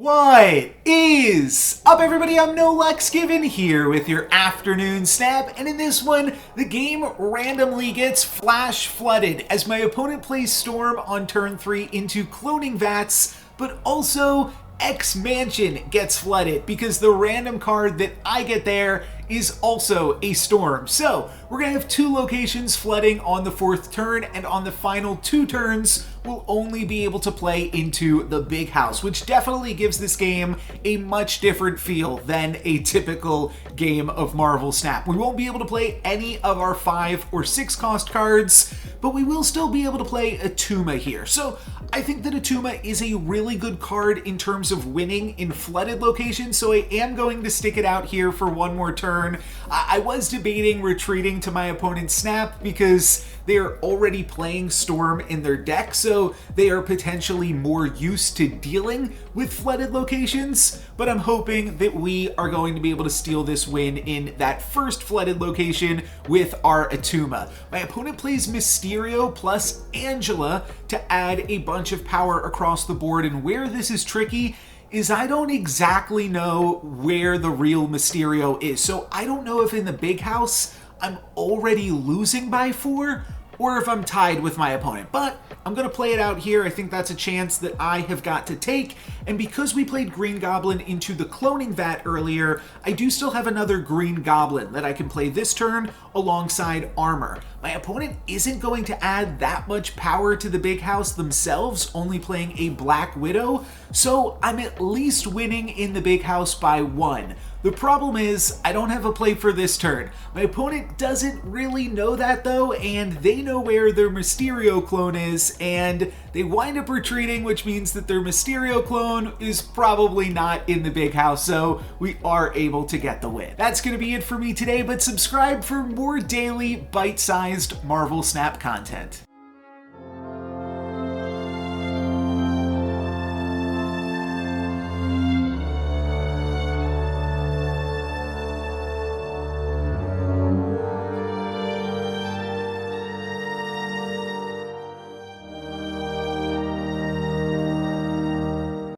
What is up, everybody? I'm No Lex Given here with your afternoon snap, and in this one, the game randomly gets flash flooded as my opponent plays Storm on turn 3 into cloning vats, but also X Mansion gets flooded because the random card that I get there is also a Storm. So we're gonna have two locations flooding on the 4th turn, and on the final 2 turns, we'll only be able to play into the big house, which definitely gives this game a much different feel than a typical game of Marvel Snap. We won't be able to play any of our 5 or 6 cost cards, but we will still be able to play Atuma here. So I think that Atuma is a really good card in terms of winning in flooded locations, so I am going to stick it out here for one more turn. I was debating retreating to my opponent's Snap because they are already playing Storm in their deck, so they are potentially more used to dealing with flooded locations, but I'm hoping that we are going to be able to steal this win in that first flooded location with our Atuma. My opponent plays Mysterio plus Angela to add a bunch of power across the board, and where this is tricky is I don't exactly know where the real Mysterio is. So I don't know if in the big house I'm already losing by 4 or if I'm tied with my opponent, but I'm gonna play it out here. I think that's a chance that I have got to take, and because we played Green Goblin into the cloning vat earlier, I do still have another Green Goblin that I can play this turn alongside Armor. My opponent isn't going to add that much power to the big house themselves, only playing a Black Widow, so I'm at least winning in the big house by 1. The problem is, I don't have a play for this turn. My opponent doesn't really know that though, and they know where their Mysterio clone is, and they wind up retreating, which means that their Mysterio clone is probably not in the big house, so we are able to get the win. That's gonna be it for me today, but subscribe for more daily bite-sized Marvel Snap content.